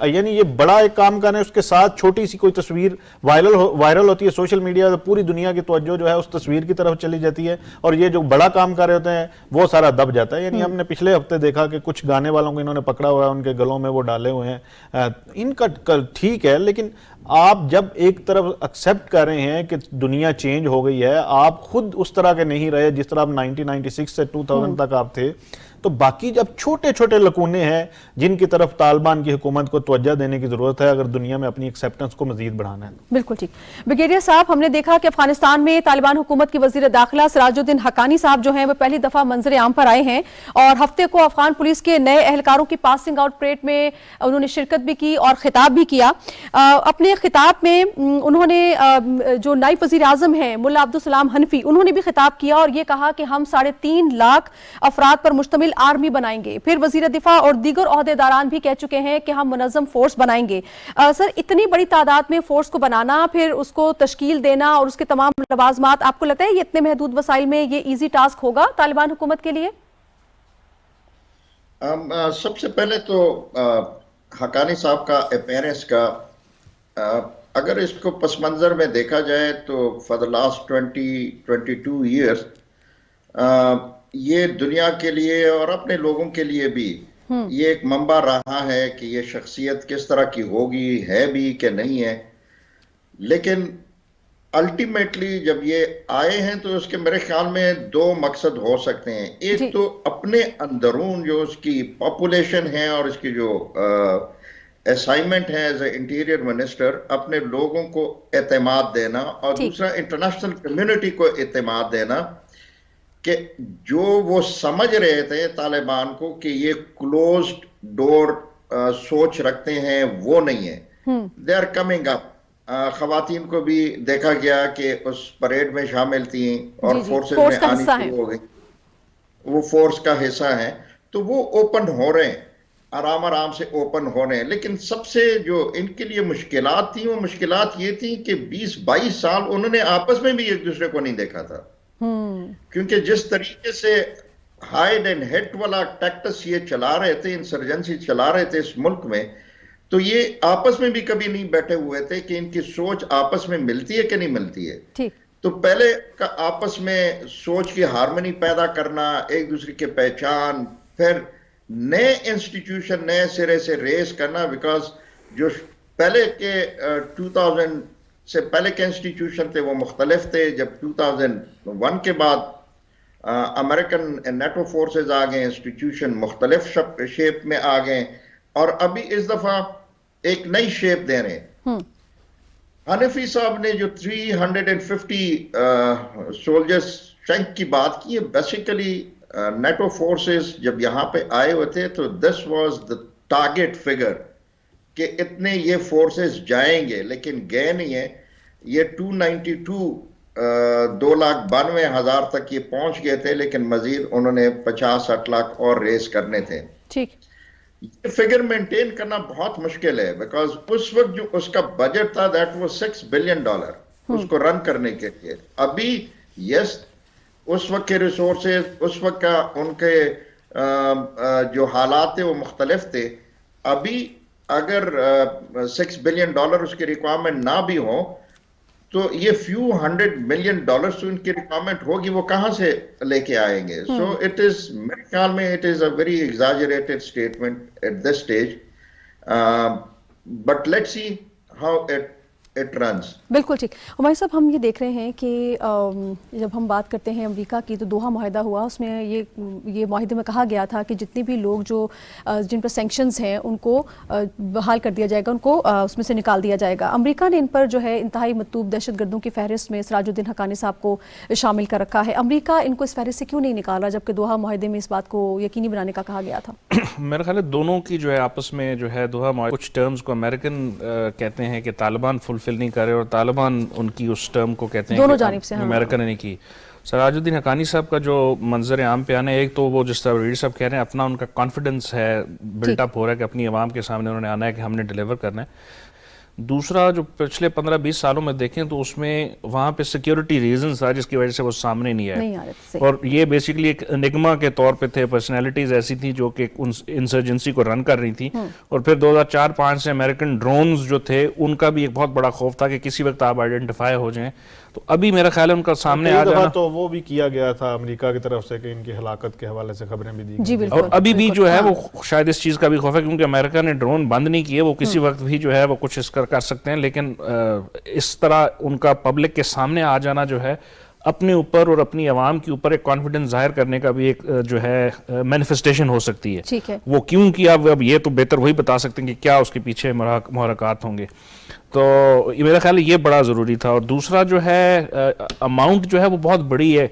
یعنی یہ بڑا ایک کام کریں اس کے ساتھ چھوٹی سی کوئی تصویر وائرل ہوتی ہے سوشل میڈیا, پوری دنیا کی توجہ جو ہے اس تصویر کی طرف چلی جاتی ہے, اور یہ جو بڑا کام کر رہے ہوتے ہیں وہ سارا دب جاتا ہے. یعنی ہم نے پچھلے ہفتے دیکھا کہ کچھ گانے والوں کو انہوں نے پکڑا ہوا ہے, ان کے گلوں میں وہ ڈالے ہوئے ہیں. ان کا ٹھیک ہے, لیکن آپ جب ایک طرف ایکسیپٹ کر رہے ہیں کہ دنیا چینج ہو گئی ہے, آپ خود اس طرح کے نہیں رہے جس طرح آپ 1996 سے 2000 تک آپ تھے, تو باقی جب چھوٹے چھوٹے لکونے ہیں جن کی طرف طالبان کی حکومت کو توجہ دینے کی ضرورت ہے اگر دنیا میں اپنی ایکسیپٹنس کو مزید بڑھانا ہے. بالکل ٹھیک. بریگیڈیئر صاحب, ہم نے دیکھا کہ افغانستان میں طالبان حکومت کی وزیر داخلہ سراج الدین حقانی صاحب جو ہیں وہ پہلی دفعہ منظر عام پر آئے ہیں, اور ہفتے کو افغان پولیس کے نئے اہلکاروں کی پاسنگ آؤٹ پریڈ میں انہوں نے شرکت بھی کی اور خطاب بھی کیا. اپنے خطاب میں انہوں نے جو نائب وزیر اعظم ہیں ملا عبدالسلام حنفی, انہوں نے بھی خطاب کیا اور یہ کہا کہ ہم 3.5 لاکھ افراد پر مشتمل آرمی بنائیں گے. پھر وزیر دفاع اور دیگر عہدیداران بھی کہہ چکے ہیں کہ ہم منظم فورس بنائیں گے. سر, اتنی بڑی تعداد میں فورس کو بنانا, پھر اس کو تشکیل دینا اور اس کے تمام لوازمات, آپ کو لگتا ہے یہ اتنے محدود وسائل میں یہ ایزی ٹاسک ہوگا طالبان حکومت کے لیے؟ سب سے پہلے تو حقانی صاحب کا اپیرنس کا اگر اس کو پس منظر میں دیکھا جائے تو for the last 22 years یہ دنیا کے لیے اور اپنے لوگوں کے لیے بھی یہ ایک منبع رہا ہے کہ یہ شخصیت کس طرح کی ہوگی, ہے بھی کہ نہیں ہے. لیکن الٹیمیٹلی جب یہ آئے ہیں تو اس کے میرے خیال میں 2 مقصد ہو سکتے ہیں. ایک تو اپنے اندرون جو اس کی پاپولیشن ہے اور اس کی جو اسائنمنٹ ہے ایز اے انٹیریئر منسٹر, اپنے لوگوں کو اعتماد دینا, اور دوسرا انٹرنیشنل کمیونٹی کو اعتماد دینا کہ جو وہ سمجھ رہے تھے طالبان کو کہ یہ کلوزڈ ڈور سوچ رکھتے ہیں, وہ نہیں ہے. They are coming up. خواتین کو بھی دیکھا گیا کہ اس پریڈ میں شامل تھیں اور فورسز میں آنی شروع ہو گئی, وہ فورس کا حصہ ہیں, تو وہ اوپن ہو رہے ہیں, آرام سے اوپن ہو رہے ہیں. لیکن سب سے جو ان کے لیے مشکلات تھیں وہ مشکلات یہ تھیں کہ 20-22 سال انہوں نے آپس میں بھی ایک دوسرے کو نہیں دیکھا تھا, کیونکہ جس طریقے سے ہائیڈ اینڈ ہٹ والا ٹیکٹس یہ چلا رہے تھے, انسرجنسی چلا رہے تھے اس ملک میں, تو یہ آپس میں بھی کبھی نہیں بیٹھے ہوئے تھے کہ ان کی سوچ آپس میں ملتی ہے کہ نہیں ملتی ہے. تو پہلے کا آپس میں سوچ کی ہارمنی پیدا کرنا، ایک دوسرے کی پہچان، پھر نئے انسٹیٹیوشن نئے سرے سے ریز کرنا، بیکاز جو پہلے کے 2000 سے پہلے کے انسٹیٹیوشن تھے وہ مختلف تھے. جب 2001 کے بعد امریکن نیٹو فورسز آ گئے، انسٹیٹیوشن مختلف شیپ میں آ گئے، اور ابھی اس دفعہ ایک نئی شیپ دے رہے ہیں. حنفی صاحب نے جو 350 سولجرز اسٹرینتھ کی بات کی ہے، بیسیکلی نیٹو فورسز جب یہاں پہ آئے ہوئے تھے تو this was the target figure کہ اتنے یہ فورسز جائیں گے، لیکن گئے نہیں ہیں. یہ 292 2,92,000 تک یہ پہنچ گئے تھے، لیکن مزید انہوں نے 50-60 لاکھ اور ریز کرنے تھے. ٹھیک، یہ فگر مینٹین کرنا بہت مشکل ہے، بیکاز اس وقت جو اس کا بجٹ تھا دیٹ واز $6 بلین اس کو رن کرنے کے لیے. ابھی یس اس وقت کے ریسورسز، اس وقت کا ان کے جو حالات تھے وہ مختلف تھے. ابھی اگر $6 بلین اس کی ریکوائرمنٹ نہ بھی ہو تو یہ فیو $100 ملین تو ان کی ریکوائرمنٹ ہوگی، وہ کہاں سے لے کے آئیں گے؟ سو اٹ از، میرے خیال میں it is a very exaggerated statement at this stage, but let's see how it runs. بالکل ٹھیک. ہمارے صاحب ہم یہ دیکھ رہے ہیں کہ جب ہم بات کرتے ہیں امریکہ کی تو دوحہ معاہدہ ہوا، اس میں یہ معاہدے میں کہا گیا تھا کہ جتنے بھی لوگ جو جن پر سینکشنز ہیں ان کو بحال کر دیا جائے گا، ان کو اس میں سے نکال دیا جائے گا. امریکہ نے ان پر جو ہے انتہائی مطلوب دہشت گردوں کی فہرست میں سراج الدین حقانی صاحب کو شامل کر رکھا ہے. امریکہ ان کو اس فہرست سے کیوں نہیں نکالا جبکہ دوحہ معاہدے میں اس بات کو یقینی بنانے کا کہا گیا تھا؟ میرا خیال ہے دونوں کی جو ہے آپس میں جو ہے دوحہ معاہدے کچھ ٹرمز کو امریکن کہتے ہیں کہ طالبان فلفل نہیں کر رہے، اور طالبان ان کی اس ٹرم کو کہتے ہیں دونوں جانب سے امریکہ نے نہیں کی. سراج الدین حقانی صاحب کا جو منظر عام پہ آنا ہے، ایک تو وہ جس طرح ریڈی صاحب کہہ رہے ہیں اپنا ان کا کانفیڈنس ہے بلٹ اپ ہو رہا ہے کہ اپنی عوام کے سامنے انہوں نے آنا ہے کہ ہم نے ڈیلیور کرنا ہے. دوسرا جو پچھلے 15-20 سالوں میں دیکھیں تو اس میں وہاں پہ سیکیورٹی ریزنز تھا جس کی وجہ سے وہ سامنے نہیں آئے، اور یہ بیسیکلی ایک انگما کے طور پہ تھے. پرسنالٹیز ایسی تھیں جو کہ انسرجنسی کو رن کر رہی تھی، اور پھر 2004-05 سے امریکن ڈرونز جو تھے ان کا بھی ایک بہت بڑا خوف تھا کہ کسی وقت آپ آئیڈینٹیفائی ہو جائیں. تو ابھی میرا خیال ہے ان کا سامنے آ جانا، تو وہ بھی کیا گیا تھا امریکہ کی طرف سے کہ ان کی ہلاکت کے حوالے سے خبریں بھی دی جی گئی، بالکل. اور ابھی بھی جو ہے وہ شاید اس چیز کا بھی خوف ہے کیونکہ امریکہ نے ڈرون بند نہیں کیے، وہ کسی وقت بھی جو ہے وہ کچھ اس کر سکتے ہیں. لیکن اس طرح ان کا پبلک کے سامنے آ جانا جو ہے اپنے اوپر اور اپنی عوام کے اوپر ایک کانفیڈنس ظاہر کرنے کا بھی ایک جو ہے مینیفیسٹیشن ہو سکتی ہے. ٹھیک ہے، وہ کیوں کیا اب یہ تو بہتر وہی بتا سکتے ہیں کہ کیا اس کے پیچھے محرکات ہوں گے. تو میرا خیال ہے یہ بڑا ضروری تھا. اور دوسرا جو ہے اماؤنٹ جو ہے وہ بہت بڑی ہے.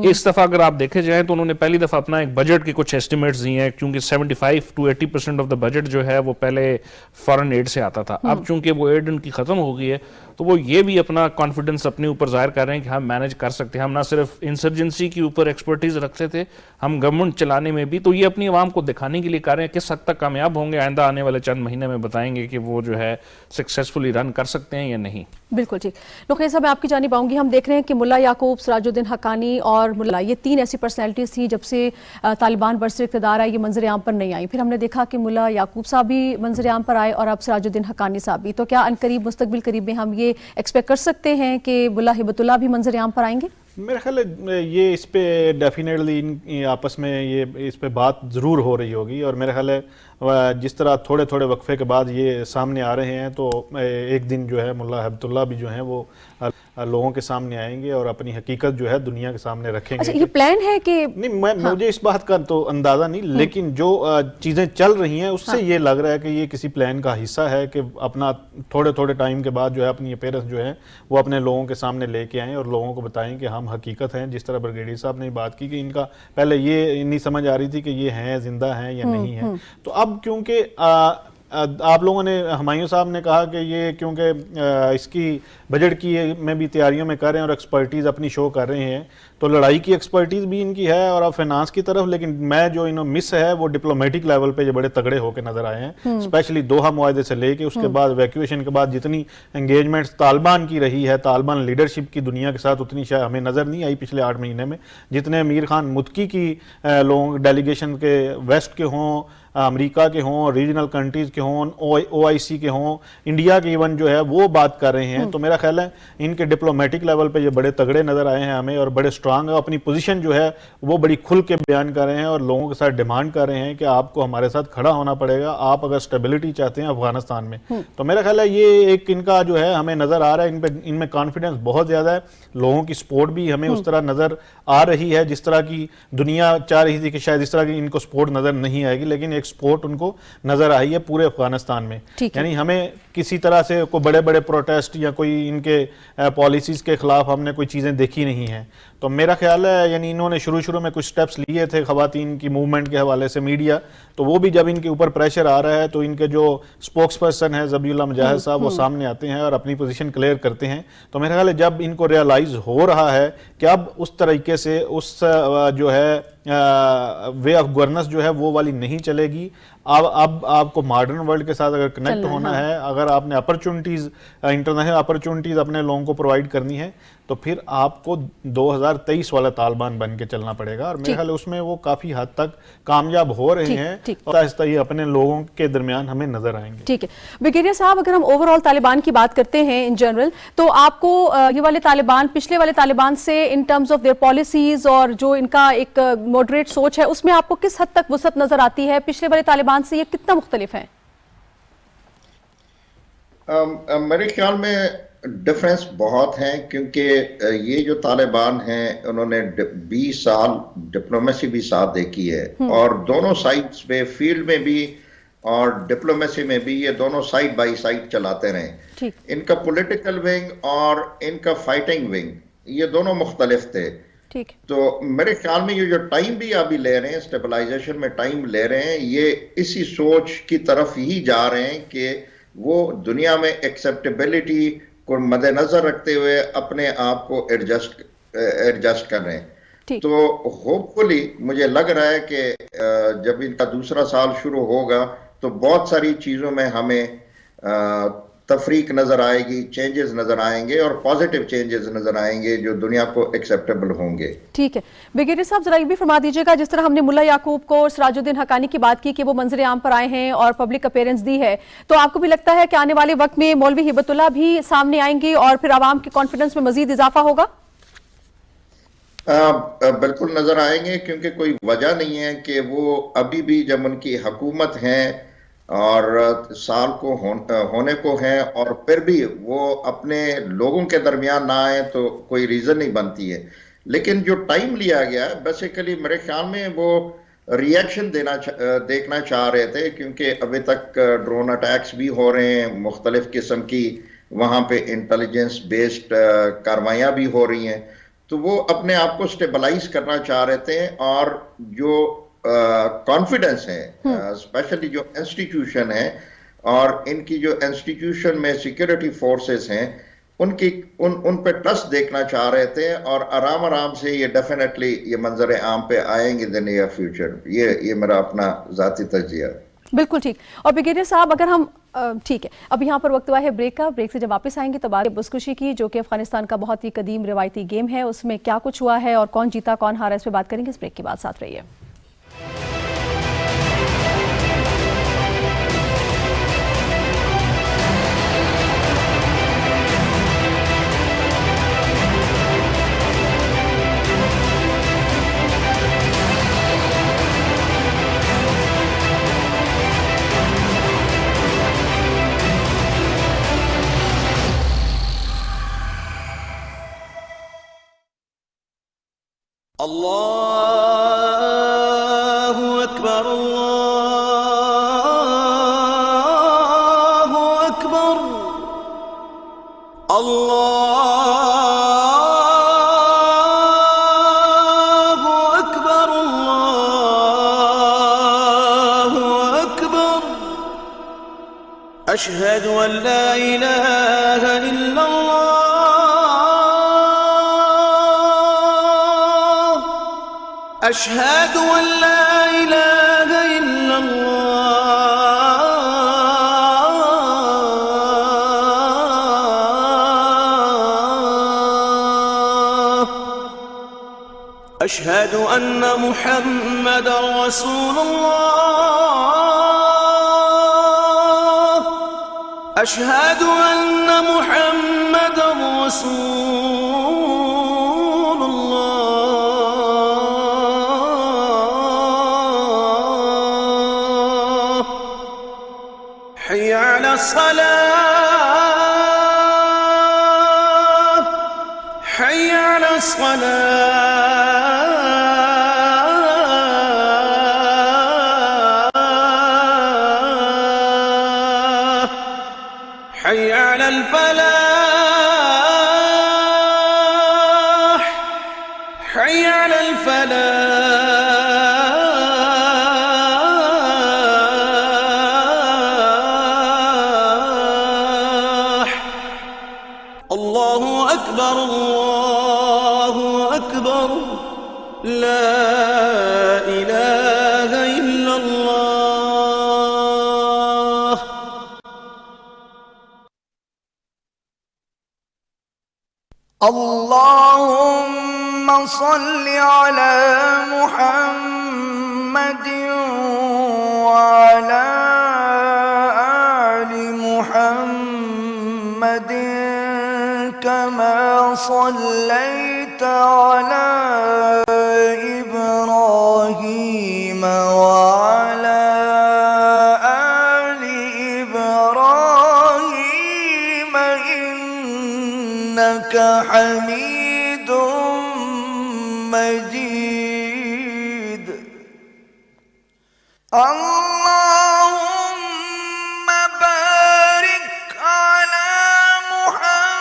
اس دفعہ اگر آپ دیکھے جائیں تو انہوں نے پہلی دفعہ اپنا ایک بجٹ کے کچھ ایسٹیمیٹس دیے ہیں، کیونکہ 75-80% آف دا بجٹ جو ہے وہ پہلے فارن ایڈ سے آتا تھا. اب چونکہ وہ ایڈ ان کی ختم ہو گئی ہے تو وہ یہ بھی اپنا کانفیڈنس اپنے اوپر ظاہر کر رہے ہیں کہ ہم مینج کر سکتے ہیں. ہم نہ صرف انسرجنسی کے اوپر ایکسپرٹیز رکھتے تھے، ہم گورنمنٹ چلانے میں بھی. تو یہ اپنی عوام کو دکھانے کے لیے کر رہے ہیں کس حد تک کامیاب ہوں گے. آئندہ آنے والے چند مہینے میں بتائیں گے کہ وہ جو ہے سکسیسفلی رن کر سکتے ہیں یا نہیں. بالکل ٹھیک. نقیہ صاحب میں آپ کی جانب آؤں گی. ہم دیکھ رہے ہیں کہ ملا یعقوب، سراج الدین حقانی اور ملا، یہ تین ایسی پرسنالٹیز تھیں جب سے طالبان برسر اقتدار آئے یہ منظر عام پر نہیں آئی. پھر ہم نے دیکھا کہ ملا یعقوب صاحب بھی منظر عام پر آئے اور اب سراج الدین حقانی صاحب بھی. تو کیا عنقریب مستقبل قریب میں ہم یہ ایکسپیکٹ کر سکتے ہیں کہ ملا ہبت اللہ بھی منظر عام پر آئیں گے؟ میرا خیال ہے یہ اس پہ ڈیفینیٹلی آپس میں یہ اس پہ بات ضرور ہو رہی ہوگی، اور میرا خیال ہے جس طرح تھوڑے تھوڑے وقفے کے بعد یہ سامنے آ رہے ہیں تو ایک دن جو ہے ملا ہبت اللہ بھی جو ہیں وہ لوگوں کے سامنے آئیں گے اور اپنی حقیقت جو ہے دنیا کے سامنے رکھیں گے. اچھا یہ پلان ہے کہ نہیں، مجھے اس بات کا تو اندازہ نہیں، لیکن جو چیزیں چل رہی ہیں اس سے یہ لگ رہا ہے کہ یہ کسی پلان کا حصہ ہے کہ اپنا تھوڑے تھوڑے ٹائم کے بعد جو ہے اپنی اپیرنس جو ہے وہ اپنے لوگوں کے سامنے لے کے آئیں اور لوگوں کو بتائیں کہ ہم حقیقت ہیں. جس طرح برگیڈیئر صاحب نے بات کی کہ ان کا پہلے یہ نہیں سمجھ آ رہی تھی کہ یہ ہیں، زندہ ہیں یا نہیں ہیں. تو اب کیونکہ آپ لوگوں نے، ہمایوں صاحب نے کہا کہ یہ کیونکہ اس کی بجٹ کی میں بھی تیاریوں میں کر رہے ہیں اور ایکسپرٹیز اپنی شو کر رہے ہیں، تو لڑائی کی ایکسپرٹیز بھی ان کی ہے اور اب فائنانس کی طرف. لیکن میں جو انہوں مس ہے وہ ڈپلومیٹک لیول پہ جو بڑے تگڑے ہو کے نظر آئے ہیں، اسپیشلی دوحہ معاہدے سے لے کے اس کے بعد ایویکویشن کے بعد جتنی انگیجمنٹس طالبان کی رہی ہے، طالبان لیڈرشپ کی دنیا کے ساتھ اتنی شاید ہمیں نظر نہیں آئی پچھلے 8 مہینے میں. جتنے امیر خان متقی کی لوگ ڈیلیگیشن کے ویسٹ کے ہوں، امریکہ کے ہوں، ریجنل کنٹریز کے ہوں، OIC کے ہوں، انڈیا کے ایون جو ہے وہ بات کر رہے ہیں. تو میرا خیال ہے ان کے ڈپلومیٹک لیول پہ یہ بڑے تگڑے نظر آئے ہیں ہمیں اور بڑے سٹرانگ ہیں. اپنی پوزیشن جو ہے وہ بڑی کھل کے بیان کر رہے ہیں اور لوگوں کے ساتھ ڈیمانڈ کر رہے ہیں کہ آپ کو ہمارے ساتھ کھڑا ہونا پڑے گا آپ اگر اسٹیبلٹی چاہتے ہیں افغانستان میں. تو میرا خیال ہے یہ ایک ان کا جو ہے ہمیں نظر آ رہا ہے ان میں کانفیڈنس بہت زیادہ ہے. لوگوں کی سپورٹ بھی ہمیں اس طرح نظر آ رہی ہے جس طرح کی دنیا چاہ رہی تھی کہ شاید اس طرح کی ان کو سپورٹ نظر نہیں آئے گی، لیکن ایک سپورٹ ان کو نظر آئی ہے پورے افغانستان میں. یعنی ہمیں کسی طرح سے کوئی بڑے بڑے پروٹیسٹ یا کوئی ان کے پالیسیز کے خلاف ہم نے کوئی چیزیں دیکھی نہیں ہیں. تو میرا خیال ہے یعنی انہوں نے شروع میں کچھ سٹیپس لیے تھے خواتین کی موومنٹ کے حوالے سے میڈیا، تو وہ بھی جب ان کے اوپر پریشر آ رہا ہے تو ان کے جو سپوکس پرسن ہے ذبیح اللہ مجاہد صاحب وہ سامنے آتے ہیں اور اپنی پوزیشن کلیئر کرتے ہیں. تو میرا خیال ہے جب ان کو ریئلائز ہو رہا ہے کہ اب اس طریقے سے اس جو ہے وے آف گورننس جو ہے وہ والی نہیں چلے گی. اب آپ کو ماڈرن ورلڈ کے ساتھ اگر کنیکٹ ہونا ہے، اگر آپ نے اپرچونٹیز انٹرنیشنل اپرچونٹیز اپنے لوگوں کو پرووائڈ کرنی ہے تو پھر آپ کو 2023 والا طالبان بن کے چلنا پڑے گا. اور میرے خیال اس میں وہ کافی حد تک کامیاب ہو رہے ہیں اور آہستہ یہ اپنے لوگوں کے درمیان ہمیں نظر آئیں گے. ٹھیک ہے بریگیڈیئر صاحب، اگر ہم اوور آل طالبان کی بات کرتے ہیں ان جنرل، تو آپ کو یہ والے طالبان پچھلے والے طالبان سے in terms of their policies اور جو ان کا ایک ماڈریٹ سوچ ہے اس میں آپ کو کس حد تک وسعت نظر آتی ہے؟ پچھلے والے طالبان سے یہ کتنا مختلف ہے؟ میرے خیال میں ڈفرینس بہت ہیں، کیونکہ یہ جو طالبان ہیں انہوں نے 20 سال ڈپلومیسی بھی ساتھ دیکھی ہے اور دونوں سائڈز پہ فیلڈ میں بھی اور ڈپلومیسی میں بھی یہ دونوں سائڈ بائی سائڈ چلاتے رہے. ان کا پولیٹیکل ونگ اور ان کا فائٹنگ ونگ یہ دونوں مختلف تھے. تو میرے خیال میں یہ جو ٹائم بھی ابھی لے رہے ہیں، اسٹیبلائزیشن میں ٹائم لے رہے ہیں، یہ اسی سوچ کی طرف ہی جا رہے ہیں کہ وہ دنیا میں ایکسیپٹیبلٹی کو مد نظر رکھتے ہوئے اپنے آپ کو ایڈجسٹ کر رہے ہیں. تو ہوپ فلی مجھے لگ رہا ہے کہ جب ان کا دوسرا سال شروع ہوگا تو بہت ساری چیزوں میں ہمیں تفریق نظر آئے گی، چینجز نظر آئیں گے اور پازیٹیو چینجز نظر آئیں گے جو دنیا کو ایکسیپٹیبل ہوں گے. ٹھیک ہے بریگیڈیئر صاحب، ذرا یہ بھی فرما دیجیے گا جس طرح ہم نے ملا یعقوب کو اور سراج الدین حقانی کی بات کی کہ وہ منظر عام پر آئے ہیں اور پبلک اپیرنس دی ہے، تو آپ کو بھی لگتا ہے کہ آنے والے وقت میں مولوی ہبت اللہ بھی سامنے آئیں گے اور پھر عوام کے کانفیڈنس میں مزید اضافہ ہوگا؟ بالکل نظر آئیں گے، کیونکہ کوئی وجہ نہیں ہے کہ وہ ابھی بھی جب ان کی حکومت ہے اور سال کو ہونے کو ہیں اور پھر بھی وہ اپنے لوگوں کے درمیان نہ آئیں تو کوئی ریزن نہیں بنتی ہے. لیکن جو ٹائم لیا گیا بیسیکلی میرے خیال میں وہ ریئیکشن دیکھنا چاہ رہے تھے، کیونکہ ابھی تک ڈرون اٹیکس بھی ہو رہے ہیں، مختلف قسم کی وہاں پہ انٹیلیجنس بیسڈ کاروائیاں بھی ہو رہی ہیں. تو وہ اپنے آپ کو سٹیبلائز کرنا چاہ رہے تھے اور جو کانفیڈنس ہے اسپیشلی جو انسٹیٹیوشن ہے اور ان کی جو انسٹیٹیوشن میں سیکیورٹی فورسز ہیں ان پہ ٹرسٹ دیکھنا چاہ رہے تھے اور آرام سے یہ ڈیفینیٹلی یہ منظر عام پہ آئیں گے ان نیئر فیوچر. یہ میرا اپنا ذاتی تجزیہ. بالکل ٹھیک. اور بریگیڈیئر صاحب اگر ہم ٹھیک ہے اب یہاں پر وقت ہوا ہے بریک کا، بریک سے جب واپس آئیں گے تو بات بزکشی کی جو کہ افغانستان کا بہت ہی قدیم روایتی گیم ہے، اس میں کیا کچھ ہوا ہے اور کون جیتا کون ہارا اس پہ بات کریں گے. اس بریک کے بعد ساتھ رہیے. اللہ اکبر اللہ اکبر اللہ اکبر اللہ اکبر اشہد ان لا الہ الا اللہ أشهد أن لا إله إلا الله أشهد أن محمد رسول الله أشهد أن محمدا رسول الله حي على الصلاة حي على الصلاة حي على الفلاح حي على الفلاح الله أكبر الله أكبر لا إله إلا الله اللهم صل على محمد وعلى آل محمد كما صليت على إبراهيم وعلى آل إبراهيم إنك حميد مجيد اللهم بارك على محمد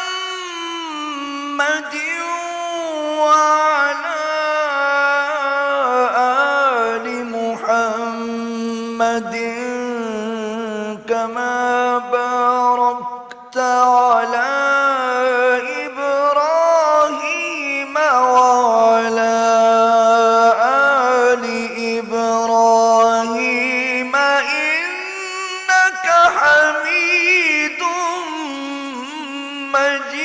وعلى آل محمد كما باركت على إبراهيم وعلى آل إبراهيم إنك حميد مجيد.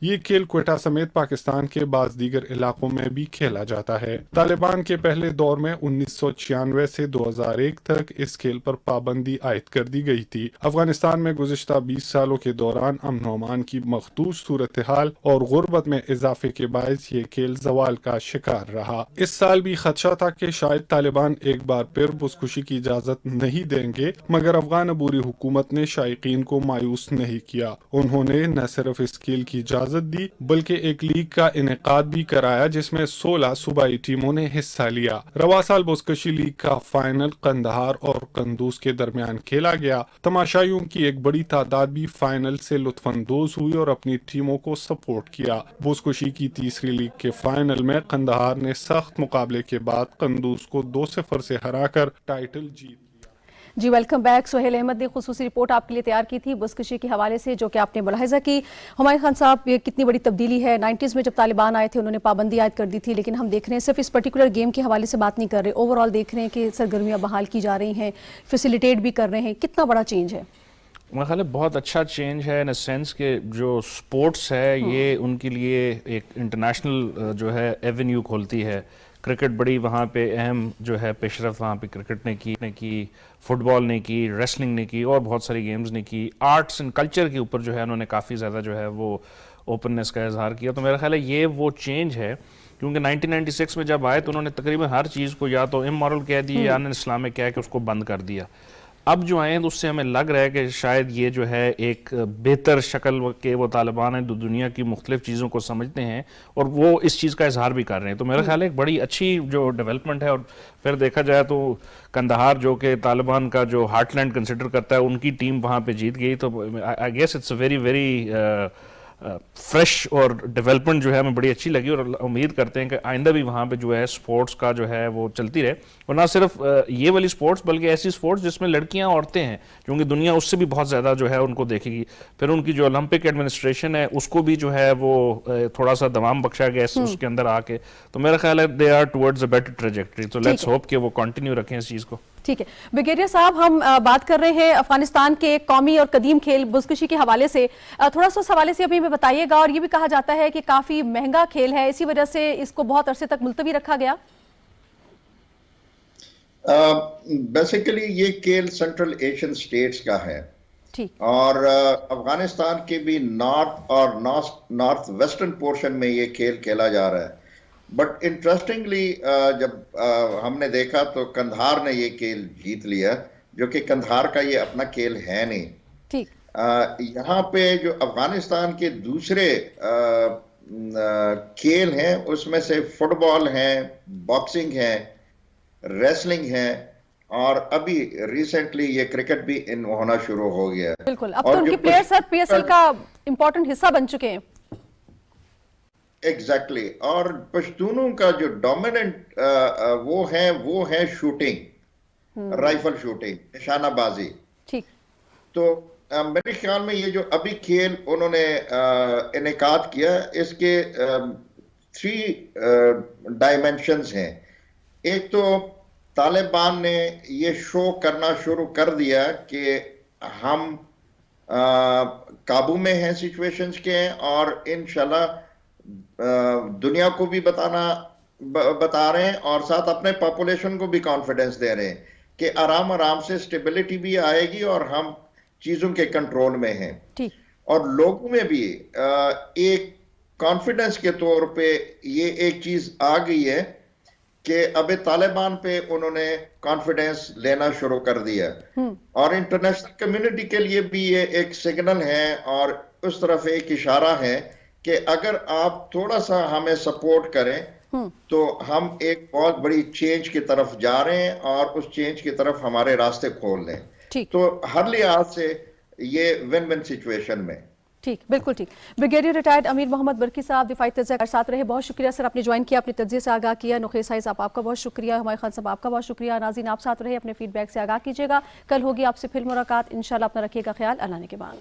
یہ کھیل کوئٹہ سمیت پاکستان کے بعض دیگر علاقوں میں بھی کھیلا جاتا ہے۔ طالبان کے پہلے دور میں 1996 سے 2001 تک اس کھیل پر پابندی عائد کر دی گئی تھی۔ افغانستان میں گزشتہ 20 سالوں کے دوران امن و امان کی مخدوش صورتحال اور غربت میں اضافے کے باعث یہ کھیل زوال کا شکار رہا۔ اس سال بھی خدشہ تھا کہ شاید طالبان ایک بار پھر بزکشی کی اجازت نہیں دیں گے، مگر افغان عبوری حکومت نے شائقین کو مایوس نہیں کیا۔ انہوں نے نہ صرف اس کھیل کی اجازت دی بلکہ ایک لیگ کا انعقاد بھی کرایا جس میں 16 صوبائی ٹیموں نے حصہ لیا۔ رواں سال بزکشی لیگ کا فائنل قندھار اور قندوز کے درمیان کھیلا گیا۔ تماشائیوں کی ایک بڑی تعداد بھی فائنل سے لطف اندوز ہوئی اور اپنی ٹیموں کو سپورٹ کیا۔ بزکشی کی تیسری لیگ کے فائنل میں قندھار نے سخت مقابلے کے بعد قندوز کو 2-0 سے ہرا کر ٹائٹل جیت۔ جی ویلکم بیک۔ سہیل احمد نے خصوصی رپورٹ آپ کے لیے تیار کی تھی بزکشی کے حوالے سے، جو کہ آپ نے ملاحظہ کی۔ ہمایوں خان صاحب، یہ کتنی بڑی تبدیلی ہے؟ 90s میں جب طالبان آئے تھے انہوں نے پابندی عائد کر دی تھی، لیکن ہم دیکھ رہے ہیں صرف اس پرٹیکولر گیم کے حوالے سے بات نہیں کر رہے، اوور آل دیکھ رہے ہیں کہ سرگرمیاں بحال کی جا رہی ہیں، فیسیلیٹیٹ بھی کر رہے ہیں۔ کتنا بڑا چینج ہے؟ میرا خیال ہے بہت اچھا چینج ہے، ان سینس کہ جو سپورٹس ہے یہ ان کے لیے ایک انٹرنیشنل جو ہے ایونیو کھولتی ہے۔ کرکٹ بڑی وہاں پہ اہم جو ہے پیش رفت وہاں پہ کرکٹ نے کی، فٹ بال نے کی، ریسلنگ نے کی اور بہت ساری گیمز نے کی۔ آرٹس اینڈ کلچر کے اوپر جو ہے انہوں نے کافی زیادہ جو ہے وہ اوپننس کا اظہار کیا۔ تو میرا خیال ہے یہ وہ چینج ہے، کیونکہ 1996 میں جب آئے تو انہوں نے تقریباً ہر چیز کو یا تو امورل کہہ دیا یا ان اسلامک کہہ کے اس کو بند کر دیا۔ اب جو آئے تو اس سے ہمیں لگ رہا ہے کہ شاید یہ جو ہے ایک بہتر شکل کے وہ طالبان ہیں جو دنیا کی مختلف چیزوں کو سمجھتے ہیں اور وہ اس چیز کا اظہار بھی کر رہے ہیں۔ تو میرا خیال ہے ایک بڑی اچھی جو ڈیولپمنٹ ہے، اور پھر دیکھا جائے تو قندھار جو کہ طالبان کا جو ہارٹ لینڈ کنسیڈر کرتا ہے، ان کی ٹیم وہاں پہ جیت گئی۔ تو I guess it's a very fresh اور ڈیولپمنٹ جو ہے ہمیں بڑی اچھی لگی، اور امید کرتے ہیں کہ آئندہ بھی وہاں پہ جو ہے سپورٹس کا جو ہے وہ چلتی رہے، اور نہ صرف یہ والی سپورٹس بلکہ ایسی سپورٹس جس میں لڑکیاں عورتیں ہیں، کیونکہ دنیا اس سے بھی بہت زیادہ جو ہے ان کو دیکھے گی۔ پھر ان کی جو اولمپک ایڈمنسٹریشن ہے اس کو بھی جو ہے وہ تھوڑا سا دوام بخشا گیا اس کے اندر آ کے۔ تو میرا خیال ہے they are towards a better trajectory, تو لیٹس ہوپ کہ وہ کنٹینیو رکھیں اس چیز کو۔ ٹھیک ہے بریگیڈیئر صاحب، ہم بات کر رہے ہیں افغانستان کے قومی اور قدیم کھیل بزکشی کے حوالے سے، تھوڑا سا اس حوالے سے ابھی ہمیں بتائیے گا۔ اور یہ بھی کہا جاتا ہے کہ کافی مہنگا کھیل ہے، اسی وجہ سے اس کو بہت عرصے تک ملتوی رکھا گیا۔ بیسیکلی یہ کھیل سینٹرل ایشین سٹیٹس کا ہے، اور افغانستان کے بھی نارتھ اور نارتھ ویسٹرن پورشن میں یہ کھیل کھیلا جا رہا ہے۔ بٹ انٹرسٹنگلی جب ہم نے دیکھا تو قندھار نے یہ کھیل جیت لیا، جو کہ قندھار کا یہ اپنا کھیل ہے نہیں۔ یہاں پہ جو افغانستان کے دوسرے کھیل ہیں اس میں سے فٹ بال ہے، باکسنگ ہے، ریسلنگ ہے، اور ابھی ریسنٹلی یہ کرکٹ بھی ہونا شروع ہو گیا۔ بالکل، اب تو ان کے پلیئرز پی ایس ایل کا امپورٹنٹ حصہ بن چکے ہیں۔ ایگزیکٹلی، اور پشتونوں کا جو ڈومیننٹ وہ ہے شوٹنگ، رائفل شوٹنگ، نشانہ بازی۔ تو میرے خیال میں یہ جو ابھی کھیل انہوں نے انعقاد کیا، اس کے 3 ڈائمینشنز ہیں۔ ایک تو طالبان نے یہ شو کرنا شروع کر دیا کہ ہم قابو میں ہیں سچویشنز کے ہیں، اور انشاءاللہ دنیا کو بھی بتا رہے ہیں، اور ساتھ اپنے پاپولیشن کو بھی کانفیڈنس دے رہے ہیں کہ آرام سے سٹیبلٹی بھی آئے گی اور ہم چیزوں کے کنٹرول میں ہیں۔ اور لوگوں میں بھی ایک کانفیڈنس کے طور پہ یہ ایک چیز آ گئی ہے کہ اب طالبان پہ انہوں نے کانفیڈنس لینا شروع کر دیا، اور انٹرنیشنل کمیونٹی کے لیے بھی یہ ایک سگنل ہے اور اس طرف ایک اشارہ ہے کہ اگر آپ تھوڑا سا ہمیں سپورٹ کریں تو ہم ایک بہت بڑی چینج کی طرف جا رہے ہیں، اور اس چینج کی طرف ہمارے راستے کھول لیں۔ تو ہر لحاظ سے یہ ون ون سچویشن میں۔ ٹھیک، بالکل ٹھیک۔ بریگیڈیئر ریٹائرڈ امیر محمد برقی صاحب دفاعی تجزیہ کار ساتھ رہے، بہت شکریہ سر، آپ نے جوائن کیا، اپنے تجزیے سے آگاہ کیا۔ نخیر سائی صاحب آپ کا بہت شکریہ، ہمایوں خان صاحب آپ کا بہت شکریہ۔ ناظرین آپ ساتھ رہے، اپنے فیڈ بیک سے آگاہ کیجیے گا، کل ہوگی آپ سے پھر ملاقات انشاءاللہ۔ اپنا رکھیے گا خیال، اللہ نے کے بعد۔